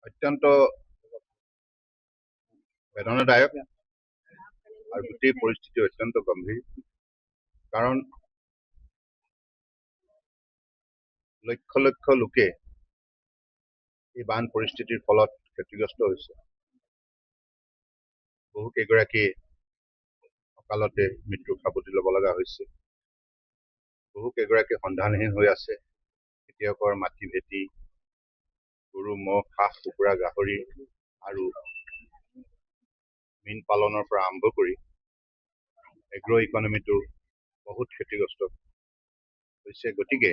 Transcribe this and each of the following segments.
অত্যন্ত বেদনাদায়ক আৰু গোটেই পৰিস্থিতি অত্যন্ত গম্ভীৰ। কাৰণ লক্ষ লক্ষ লোকে এই বান পৰিস্থিতিৰ ফলত ক্ষতিগ্ৰস্ত হৈছে। বহু কেইগৰাকী অকালতে মৃত্যুৰ সাৱটি ল'ব লগা হৈছে। বহু কেইগৰাকী সন্ধানহীন হৈ আছে। খেতিয়কৰ মাটি ভেটি, গৰু ম'হ হাঁহ কুকুৰা গাহৰি আৰু মীন পালনৰ পৰা আৰম্ভ কৰি এগ্ৰ ইকনমিটো বহুত ক্ষতিগ্ৰস্ত হৈছে। গতিকে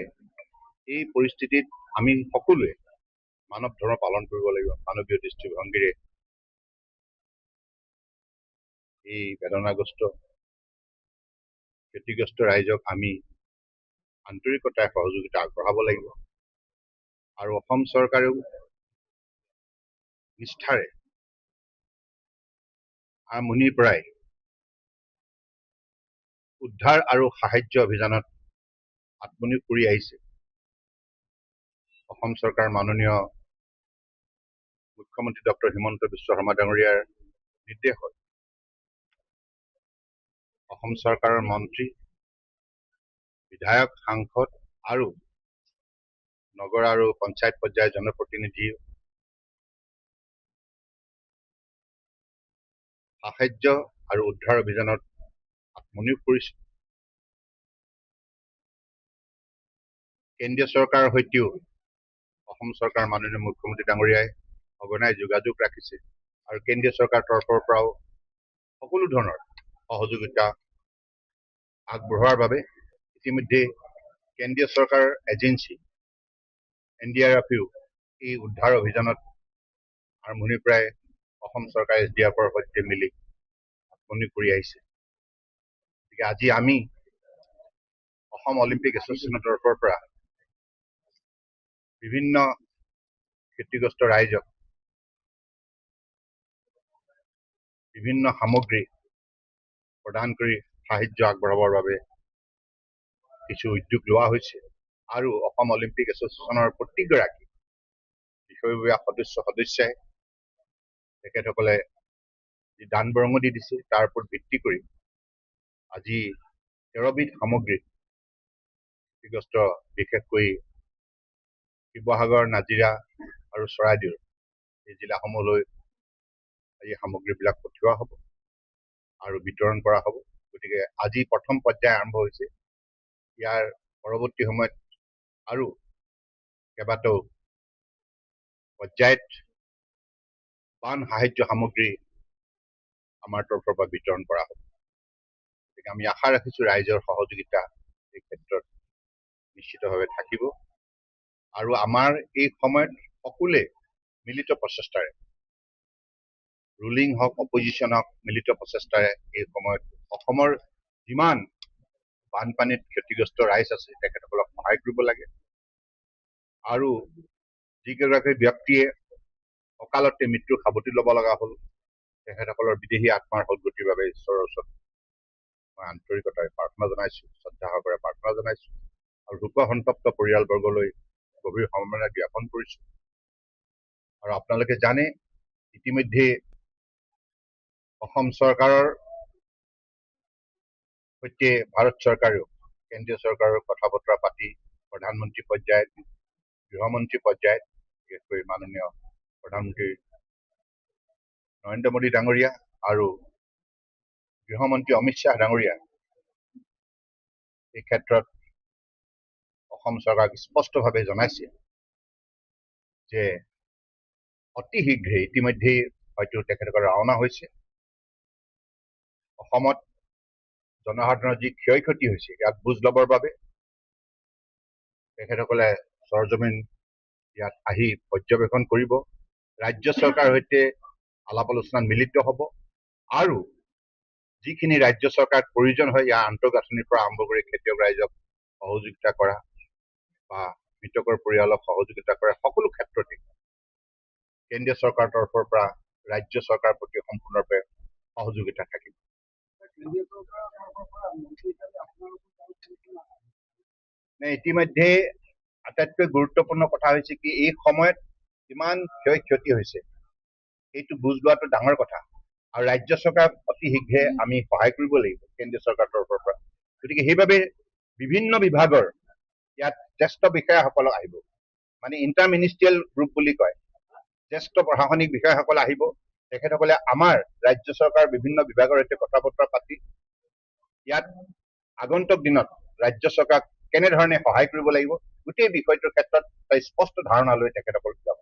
এই পৰিস্থিতিত আমি সকলোৱে মানৱ ধৰ্ম পালন কৰিব লাগিব। মানৱীয় দৃষ্টিভংগীৰে এই বেদনাগ্ৰস্ত ক্ষতিগ্ৰস্ত ৰাইজক আমি আন্তৰিকতাৰে সহযোগিতা আগবঢ়াব লাগিব। আৰু অসম চৰকাৰেও নিষ্ঠাৰে আৰম্ভণিৰ পৰাই উদ্ধাৰ আৰু সাহায্য অভিযানত আত্মনিয়োগ কৰি আহিছে। অসম চৰকাৰ মাননীয় মুখ্যমন্ত্ৰী ডক্টৰ হিমন্ত বিশ্ব শৰ্মা ডাঙৰীয়াৰ নিৰ্দেশত অসম চৰকাৰৰ মন্ত্ৰী, বিধায়ক, সাংসদ আৰু নগৰ আৰু পঞ্চায়ত পৰ্যায়ৰ জনপ্ৰতিনিধি সাহায্য আৰু উদ্ধাৰ অভিযানত আত্মনিয়োগ কৰিছে। কেন্দ্ৰীয় চৰকাৰৰ সৈতেও অসম চৰকাৰৰ মাননীয় মুখ্যমন্ত্ৰী ডাঙৰীয়াই সঘনাই যোগাযোগ ৰাখিছে আৰু কেন্দ্ৰীয় চৰকাৰৰ তৰফৰ পৰাও সকলো ধৰণৰ সহযোগিতা আগবঢ়োৱাৰ বাবে ইতিমধ্যে কেন্দ্ৰীয় চৰকাৰৰ এজেঞ্চি NDRFেও এই উদ্ধাৰ অভিযানত আৰম্ভণিৰ পৰাই অসম চৰকাৰে SDRFৰ সৈতে মিলি আত্মনিয়োগ কৰি আহিছে। গতিকে আজি আমি অসম অলিম্পিক এছ'চিয়েশ্যনৰ তৰফৰ পৰা বিভিন্ন ক্ষতিগ্ৰস্ত ৰাইজক বিভিন্ন সামগ্ৰী প্ৰদান কৰি সাহায্য আগবঢ়াবৰ বাবে কিছু উদ্যোগ লোৱা হৈছে। আৰু অসম অলিম্পিক এছ'চিয়েশ্যনৰ প্ৰত্যেকগৰাকী বিষয়ববীয়া সদস্যই তেখেতসকলে যি দান বৰঙণি দিছে তাৰ ওপৰত ভিত্তি কৰি আজি 13বিধ সামগ্ৰী ক্ষতিগ্ৰস্ত বিশেষকৈ শিৱসাগৰ, নাজিৰা আৰু চৰাইদেউ এই জিলাসমূহলৈ এই সামগ্ৰীবিলাক পঠিওৱা হ'ব আৰু বিতৰণ কৰা হ'ব। গতিকে আজি প্ৰথম পৰ্যায় আৰম্ভ হৈছে। ইয়াৰ পৰৱৰ্তী সময়ত আৰু কেইবাটাও পৰ্যায়ত বান সাহায্য সামগ্ৰী আমাৰ তৰফৰ পৰা বিতৰণ কৰা হ'ব। গতিকে আমি আশা ৰাখিছোঁ ৰাইজৰ সহযোগিতা এই ক্ষেত্ৰত নিশ্চিতভাৱে থাকিব আৰু আমাৰ এই সময়ত সকলোৱে মিলিত প্ৰচেষ্টাৰে, ৰুলিং হওক অপজিশ্যন হওক, মিলিত প্ৰচেষ্টাৰে এই সময়ত অসমৰ যিমান বানপানীত ক্ষতিগ্ৰস্ত ৰাইজ আছে তেখেতসকলক সহায় কৰিব লাগে। আৰু যিকেইগৰাকী ব্যক্তিয়ে অকালতে মৃত্যুৰ সাৱটি ল'ব লগা হ'ল তেখেতসকলৰ বিদেহী আত্মাৰ সদ্গতিৰ বাবে ঈশ্বৰৰ ওচৰত মই আন্তৰিকতাৰে প্ৰাৰ্থনা জনাইছোঁ, শ্ৰদ্ধা সহকাৰে প্ৰাৰ্থনা জনাইছোঁ আৰু শোক সন্তপ্ত পৰিয়ালবৰ্গলৈ গভীৰ সমবেদনা জ্ঞাপন কৰিছোঁ। আৰু আপোনালোকে জানে ইতিমধ্যে অসম চৰকাৰৰ সৈতে ভাৰত চৰকাৰেও কেন্দ্ৰীয় চৰকাৰৰ কথা বতৰা পাতি প্ৰধানমন্ত্ৰী পৰ্যায়ত, গৃহমন্ত্ৰী পৰ্যায়ত, বিশেষকৈ মাননীয় প্ৰধানমন্ত্ৰী নৰেন্দ্ৰ মোদী ডাঙৰীয়া আৰু গৃহমন্ত্ৰী অমিত শ্বাহ ডাঙৰীয়া এই ক্ষেত্ৰত অসম চৰকাৰক স্পষ্টভাৱে জনাইছে যে অতি শীঘ্ৰে ইতিমধ্যেই হয়তো তেখেতসকল ৰাওনা হৈছে। অসমত জনসাধাৰণৰ যি ক্ষয় ক্ষতি হৈছে ইয়াক বুজ ল'বৰ বাবে তেখেতসকলে সৰজমিন ইয়াত আহি পৰ্যবেক্ষণ কৰিব, ৰাজ্য চৰকাৰৰ সৈতে আলাপ আলোচনাত মিলিত হ'ব আৰু যিখিনি ৰাজ্য চৰকাৰক প্ৰয়োজন হয় ইয়াৰ আন্তঃগাঁথনিৰ পৰা আৰম্ভ কৰি খেতিয়ক ৰাইজক সহযোগিতা কৰা বা মৃতকৰ পৰিয়ালক সহযোগিতা কৰা সকলো ক্ষেত্ৰতে কেন্দ্ৰীয় চৰকাৰৰ তৰফৰ পৰা ৰাজ্য চৰকাৰৰ প্ৰতি সম্পূৰ্ণৰূপে সহযোগিতা থাকিব। ইতিমধ্যে আটাইতকৈ গুৰুত্বপূৰ্ণ কথা হৈছে কি এই সময়ত কিমান ক্ষয়ক্ষতি হৈছে সেইটো বুজ লোৱাটো ডাঙৰ কথা আৰু ৰাজ্য চৰকাৰক অতি শীঘ্ৰে আমি সহায় কৰিব লাগিব কেন্দ্ৰীয় চৰকাৰৰ তৰফৰ পৰা গতিকে সেইবাবে বিভিন্ন বিভাগৰ ইয়াত জ্যেষ্ঠ বিষয়াসকলক আহিব মানে ইণ্টাৰ মিনিষ্ট্ৰিয়েল গ্ৰুপ বুলি কয় জ্যেষ্ঠ প্ৰশাসনিক বিষয়াসকল আহিব তেখেতসকলে আমাৰ ৰাজ্য চৰকাৰৰ বিভিন্ন বিভাগৰ সৈতে কথা বতৰা পাতি ইয়াত আগন্তুক দিনত ৰাজ্য চৰকাৰক কেনেধৰণে সহায় কৰিব লাগিব গোটেই বিষয়টোৰ ক্ষেত্ৰত এটা স্পষ্ট ধাৰণা লৈ তেখেতসকল যাব